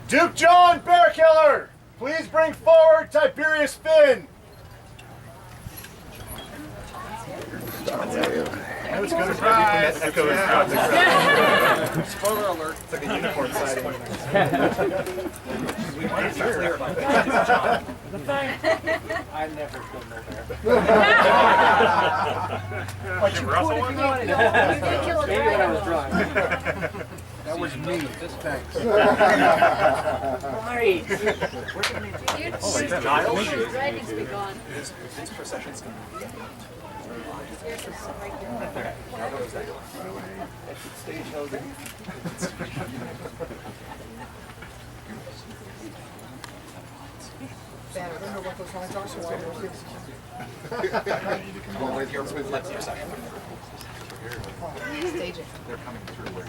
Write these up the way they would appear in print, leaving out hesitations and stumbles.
Duke John Bearkiller, please bring forward Tiberius Finn. That was good. Surprise! Spoiler alert. It's like a unicorn sighting. I never killed no bear. But you could if you wanted to. You did kill a dragon. That was me. Thanks. Right. The dragons be gone. His procession's gone. Stage holding. I don't know what those lines are, so I don't think let's your second. Stage it. They're coming through where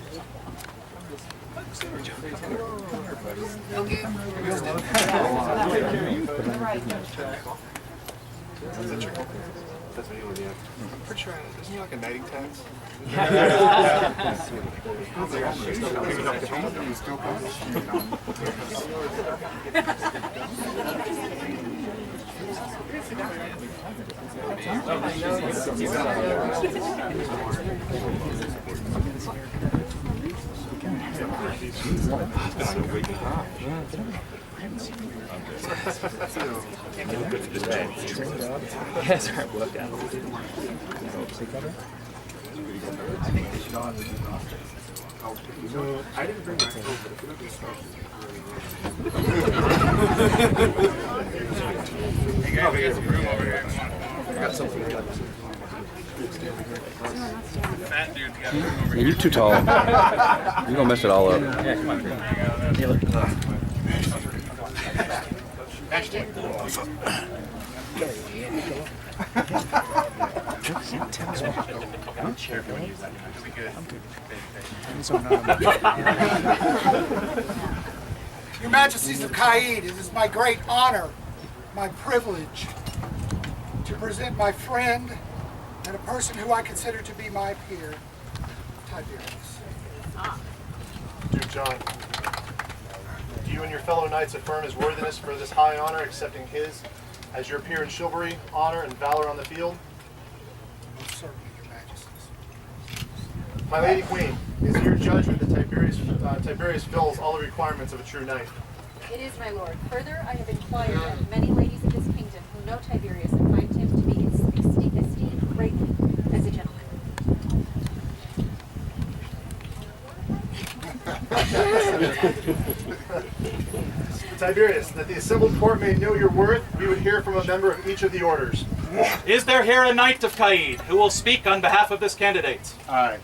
that's what you would do. I'm pretty sure, isn't he like a knighting tax? Yes, right. Work out. I didn't bring my phone, but if you don't do stuff, hey guys, we got some room over here. I got something to Fat dude, got room over here. You're too tall. You're gonna mess it all up. Yeah, come on. Ashton. Your Majesties of Caid, it is my great honor, my privilege, to present my friend and a person who I consider to be my peer, Tiberius. Duke John, do you and your fellow knights affirm his worthiness for this high honor, accepting his as your peer in chivalry, honor, and valor on the field? Most certainly, Your Majesties. My Lady Queen, is it your judgment that Tiberius fills all the requirements of a true knight? It is, my lord. Further, I have inquired of many ladies of this kingdom who know Tiberius and find him to be esteemed greatly as a gentleman. Tiberius, that the assembled court may know your worth, we would hear from a member of each of the orders. Is there here a knight of Caid who will speak on behalf of this candidate? Aye.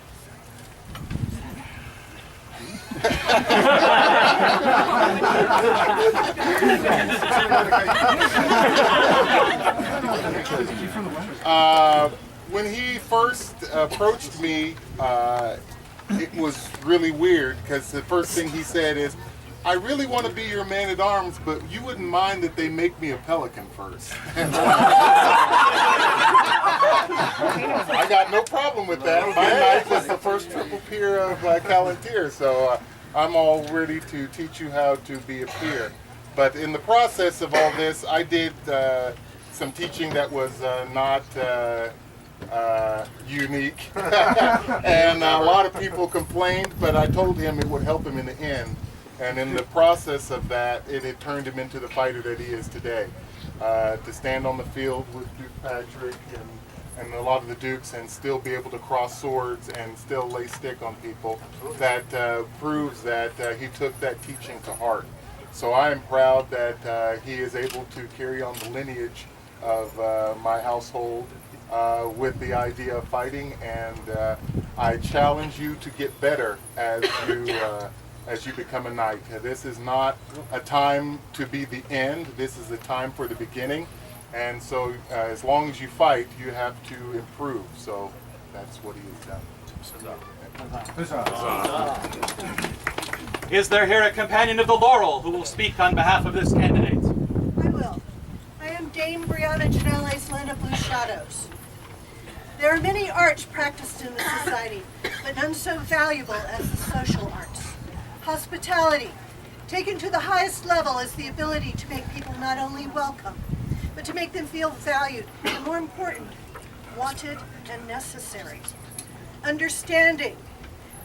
When he first approached me, it was really weird because the first thing he said is, I really want to be your man-at-arms, but you wouldn't mind that they make me a pelican first. I got no problem with that. My knight was the first triple peer of Calantir, so I'm all ready to teach you how to be a peer. But in the process of all this, I did some teaching that was not unique. And a lot of people complained, but I told him it would help him in the end. And in the process of that, it had turned him into the fighter that he is today. To stand on the field with Duke Patrick and a lot of the Dukes and still be able to cross swords and still lay stick on people, that proves that he took that teaching to heart. So I am proud that he is able to carry on the lineage of my household with the idea of fighting, and I challenge you to get better as you become a knight. This is not a time to be the end, this is a time for the beginning, and so as long as you fight, you have to improve. So that's what he has done. Is there here a companion of the laurel who will speak on behalf of this candidate? I will. I am Dame Brianna Janelle's Land of Blue Shadows. There are many arts practiced in the society, but none so valuable as the social arts. Hospitality, Taken to the highest level is the ability to make people not only welcome, but to make them feel valued, and more important, wanted and necessary. Understanding,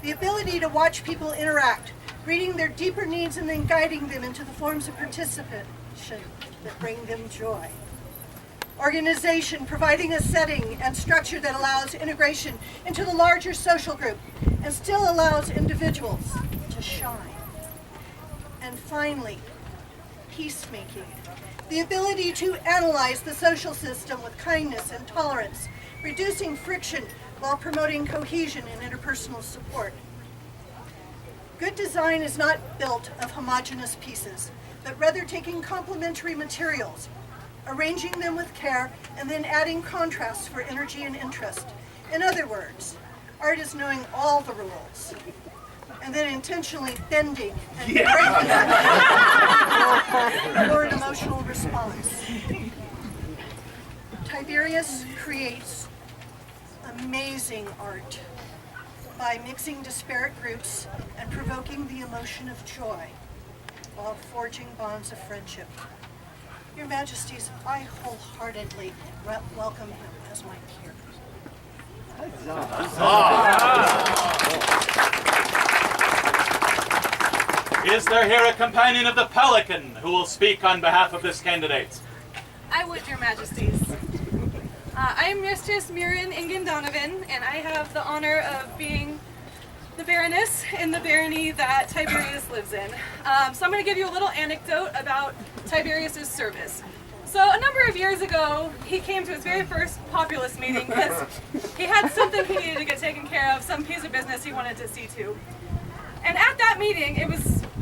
the ability to watch people interact, reading their deeper needs and then guiding them into the forms of participation that bring them joy. Organization, providing a setting and structure that allows integration into the larger social group and still allows individuals to shine. And finally, peacemaking, the ability to analyze the social system with kindness and tolerance, reducing friction while promoting cohesion and interpersonal support. Good design is not built of homogeneous pieces, but rather taking complementary materials, arranging them with care, and then adding contrasts for energy and interest. In other words, art is knowing all the rules, and then intentionally bending and breaking for an emotional response. Tiberius creates amazing art by mixing disparate groups and provoking the emotion of joy while forging bonds of friendship. Your Majesties, I wholeheartedly welcome him as my peer. Is there here a companion of the Pelican who will speak on behalf of this candidate? I would, Your Majesties. I am Mistress Mirren Ingen Donovan, and I have the honor of being the Baroness in the barony that Tiberius lives in. So I'm going to give you a little anecdote about Tiberius's service. So a number of years ago, he came to his very first populace meeting because he had something he needed to get taken care of, some piece of business he wanted to see to. And at that meeting,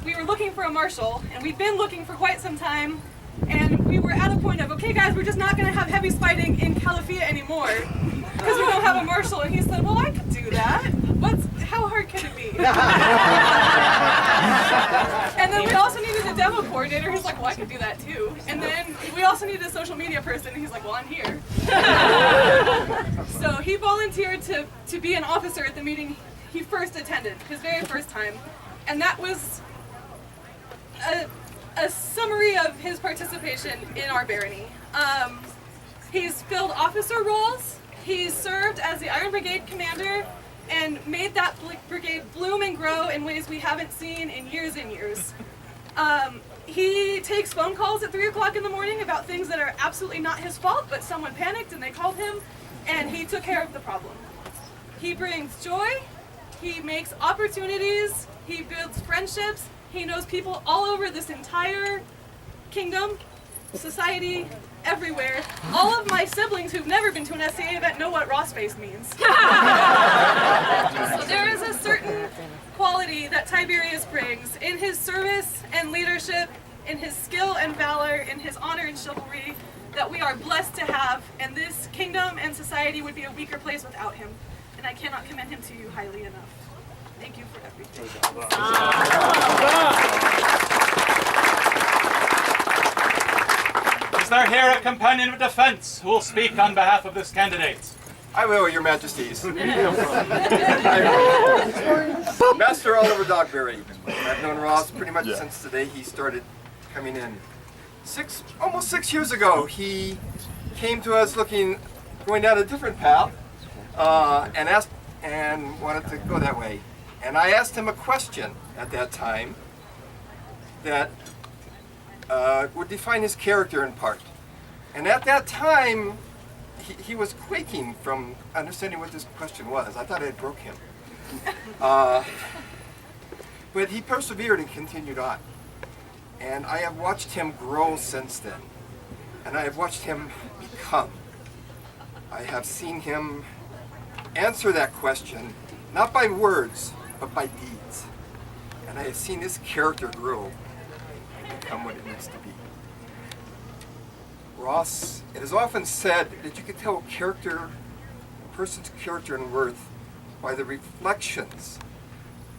we were looking for a marshal, and we'd been looking for quite some time, and we were at a point of, okay guys, we're just not going to have heavy fighting in Calafia anymore because we don't have a marshal. And he said, well, I could do that. How hard could it be? And then we also needed a demo coordinator. He's like, well, I could do that too. And then we also needed a social media person. And he's like, well, I'm here. So he volunteered to be an officer at the meeting he first attended, his very first time. And that was a summary of his participation in our barony. He's filled officer roles. He's served as the Iron Brigade commander and made that brigade bloom and grow in ways we haven't seen in years and years. He takes phone calls at 3 o'clock in the morning about things that are absolutely not his fault, but someone panicked and they called him, and he took care of the problem. He brings joy, he makes opportunities, he builds friendships, he knows people all over this entire kingdom, society, everywhere. All of my siblings who've never been to an SCA event know what raw space means. So there is a certain quality that Tiberius brings in his service and leadership, in his skill and valor, in his honor and chivalry that we are blessed to have, and this kingdom and society would be a weaker place without him. And I cannot commend him to you highly enough. Thank you for everything. Is there here a companion of defense who will speak on behalf of this candidate? I will, Your Majesties. Master Oliver Dogberry. I've known Ross pretty much since the day he started coming in. Almost 6 years ago, he came to us going down a different path, and wanted to go that way. And I asked him a question at that time that would define his character in part. And at that time, he was quaking from understanding what this question was. I thought I had broke him. But he persevered and continued on. And I have watched him grow since then. And I have watched him become. I have seen him answer that question, not by words, but by deeds. And I have seen his character grow and become what it needs to be. Ross, it is often said that you can tell a person's character and worth by the reflections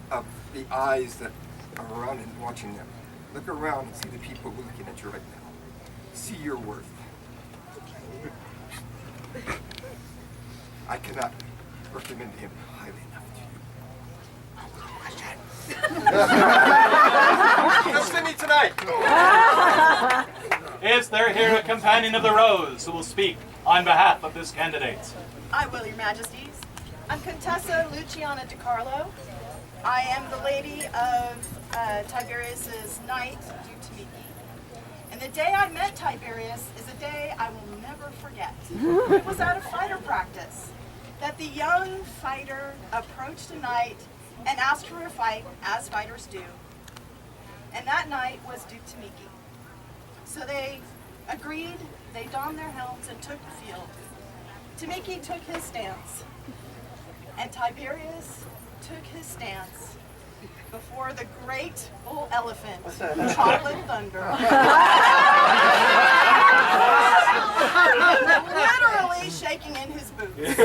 of the eyes that are around and watching them. Look around and see the people who are looking at you right now. See your worth. I cannot recommend him highly enough to you. night. Is there here a companion of the Rose who will speak on behalf of this candidate? I will, your majesties. I'm Contessa Luciana Di Carlo. I am the lady of Tiberius's knight, Duke Tamiki. And the day I met Tiberius is a day I will never forget. It was at a fighter practice that the young fighter approached a knight and asked for a fight, as fighters do. And that knight was Duke Tamiki. So they agreed, they donned their helms and took the field. Tamiki took his stance, and Tiberius took his stance before the great bull elephant, Chocolate Thunder. Literally shaking in his boots.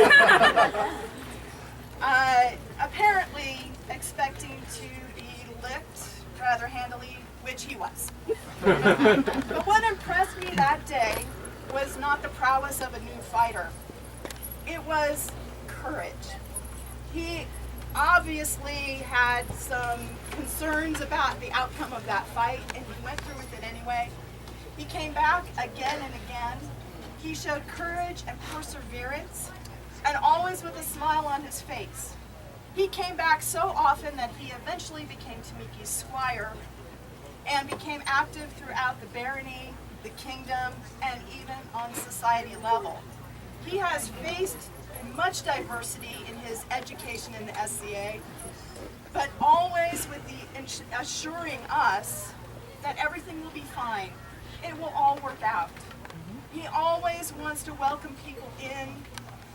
Apparently expecting to be licked rather handily, which he was. But what impressed me that day was not the prowess of a new fighter. It was courage. He obviously had some concerns about the outcome of that fight, and he went through with it anyway. He came back again and again. He showed courage and perseverance, and always with a smile on his face. He came back so often that he eventually became Tamiki's squire and became active throughout the barony, the kingdom, and even on society level. He has faced much diversity in his education in the SCA, but always with the assuring us that everything will be fine. It will all work out. He always wants to welcome people in.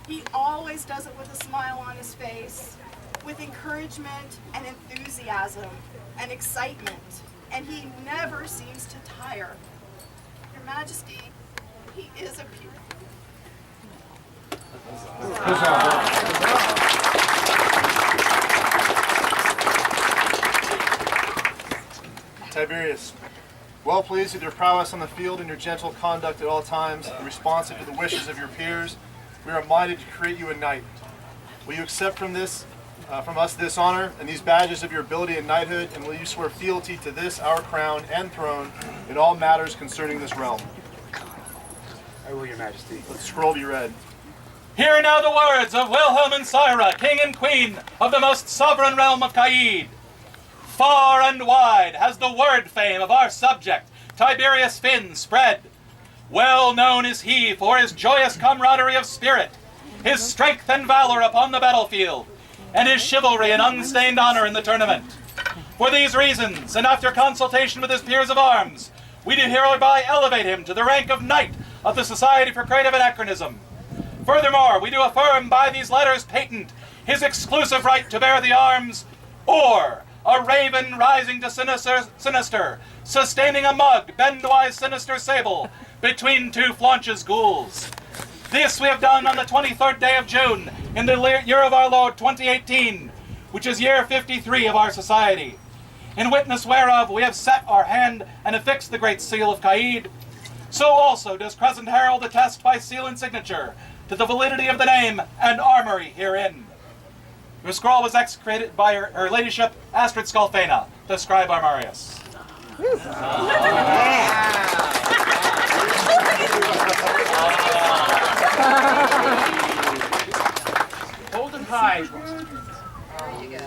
He always does it with a smile on his face, with encouragement and enthusiasm and excitement, and he never seems to tire. Your Majesty, he is a beautiful. Tiberius, well pleased with your prowess on the field and your gentle conduct at all times, and responsive to the wishes of your peers, we are minded to create you a knight. Will you accept from us this honor and these badges of your ability and knighthood, and will you swear fealty to this, our crown and throne, in all matters concerning this realm? I will, your majesty. Let the scroll be read. Hear now the words of Wilhelm and Syra, king and queen of the most sovereign realm of Caid. Far and wide has the word fame of our subject, Tiberius Finn, spread. Well known is he for his joyous camaraderie of spirit, his strength and valor upon the battlefield, and his chivalry and unstained honor in the tournament. For these reasons, and after consultation with his peers of arms, we do hereby elevate him to the rank of Knight of the Society for Creative Anachronism. Furthermore, we do affirm by these letters patent his exclusive right to bear the arms, or a raven rising to sinister, sustaining a mug, bendwise sinister sable, between two flaunches ghouls. This we have done on the 23rd day of June, in the year of our Lord 2018, which is year 53 of our society. In witness whereof we have set our hand and affixed the great seal of Caid. So also does Crescent Herald attest by seal and signature to the validity of the name and armory herein. Your scroll was executed by her ladyship Astrid Skalfena, the scribe Armarius. Hold it high. There you go.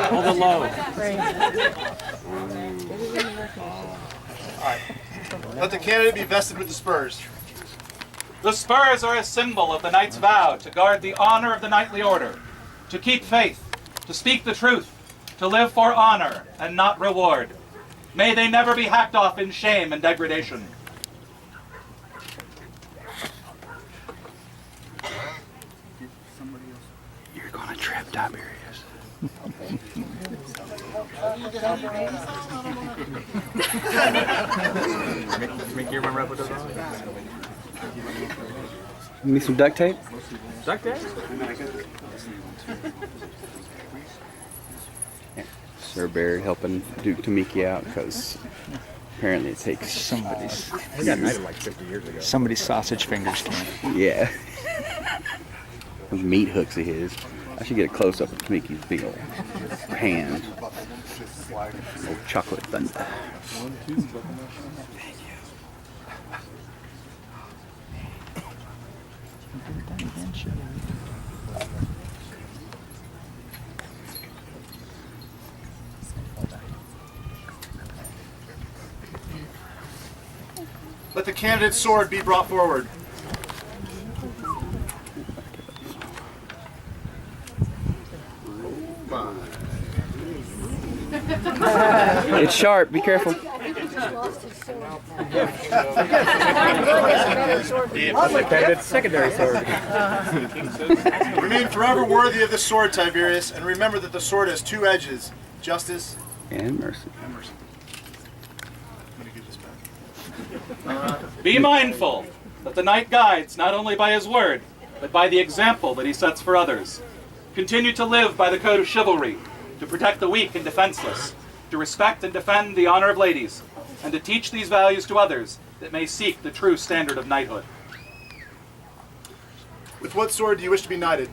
Hold it low. All right. Let the candidate be vested with the spurs. The spurs are a symbol of the knight's vow to guard the honor of the knightly order, to keep faith, to speak the truth, to live for honor and not reward. May they never be hacked off in shame and degradation. You're gonna trip Tiberius. Make you remember what those are. Need some duct tape? Duct tape? Sir Bear helping Duke Tamiki out because apparently it takes somebody's. I got knighted like 50 years ago. Somebody's sausage fingers came. Yeah. Those meat hooks of his. I should get a close up of Tamiki's big old hand. Oh, chocolate thunder. Let the candidate's sword be brought forward. It's sharp, be careful. Candidate's secondary sword. Remain forever worthy of the sword, Tiberius, and remember that the sword has two edges, justice And mercy. and mercy. I'm gonna give this back. Be mindful that the knight guides not only by his word, but by the example that he sets for others. Continue to live by the code of chivalry, to protect the weak and defenseless, to respect and defend the honor of ladies, and to teach these values to others that may seek the true standard of knighthood. With what sword do you wish to be knighted?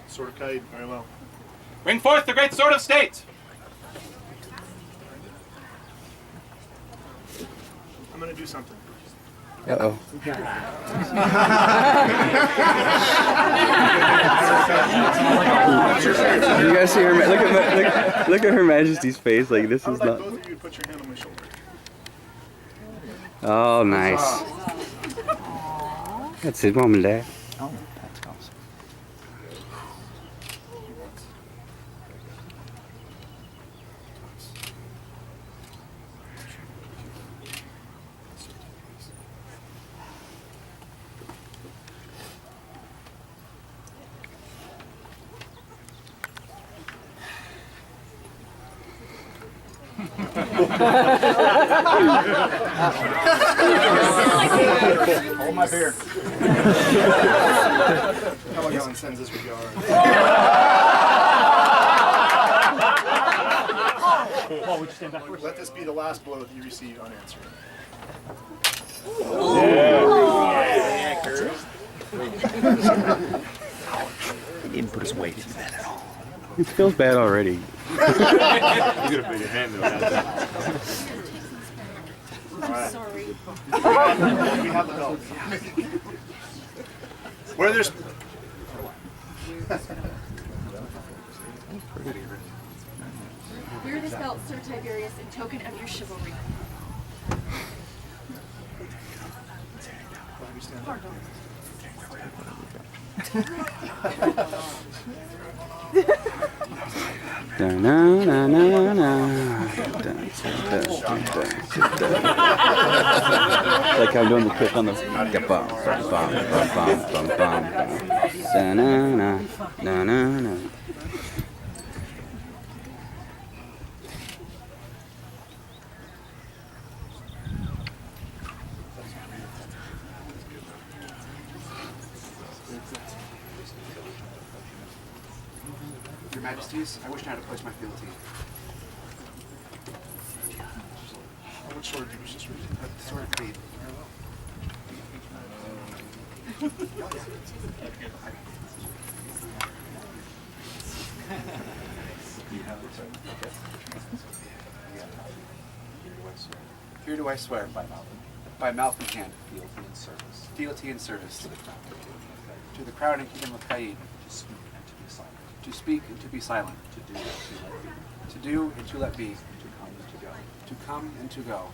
Sword of Caid. Very well. Bring forth the great sword of state! I'm gonna do something. Uh-oh. You guys see her? Look at Her Majesty's face. Like this is not. Both of you put your hand on my shoulder. Oh, nice. That's his mom and dad. Oh, that's awesome. Hold my beer. Come on, Ellen sends us regard. Paul, would you stand back? Let this be the last blow that you receive unanswered. He didn't put his weight into that at all. It feels bad already. You got a bigger hand than that. Sorry. We have the belt. Where there's Wear this belt, Sir Tiberius, in token of your chivalry. Da na na na na. Like I'm doing the kick on the bum bum bum bum bum bum. Da na na na na na. Your Majesties, I wish now to pledge my fealty. which sword do you wish to switch? Sword of Caid. Here do I swear by mouth and hand, fealty and service to the crown and kingdom of Caid, to speak and to be silent, to do and to let be, to come and to go,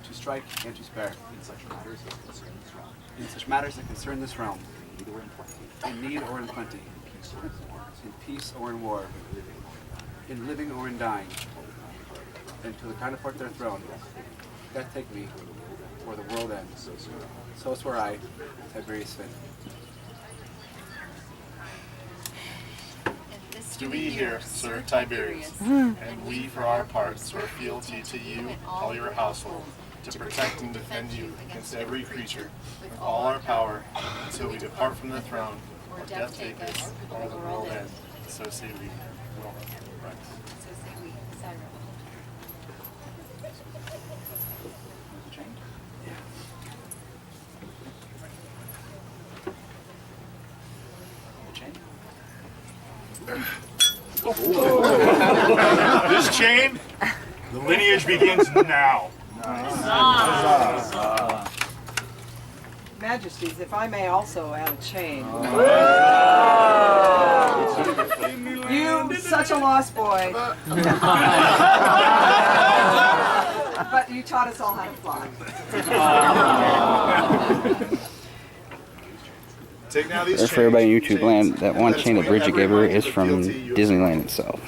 to strike and to spare, in such matters that concern this realm, in need or in plenty, in peace or in war, in living or in dying, and to the kind of part their throne, that take me, or the world ends. So swear I, Tiberius Finn. Do we here, Sir Tiberius, and we for our part swear fealty to you and all your household, to protect and defend you against every creature with all our power, until we depart from the throne, or death take us, or the world end. So say we. Right. This chain, the lineage begins now. Majesties, if I may also add a chain. You, such a lost boy. But you taught us all how to fly. Take now these Or for everybody in YouTube chains, land, that one and chain that swing Bridget every gave her night is with from fealty you have Disneyland itself.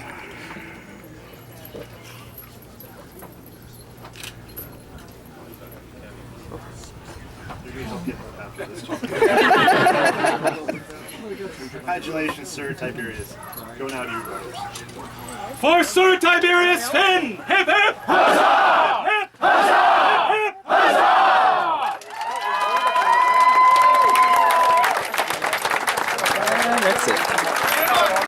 Congratulations, Sir Tiberius. Go now to your brothers. For Sir Tiberius Finn! Hip hip! Huzzah! Hip, huzzah! Hip, huzzah! That's it.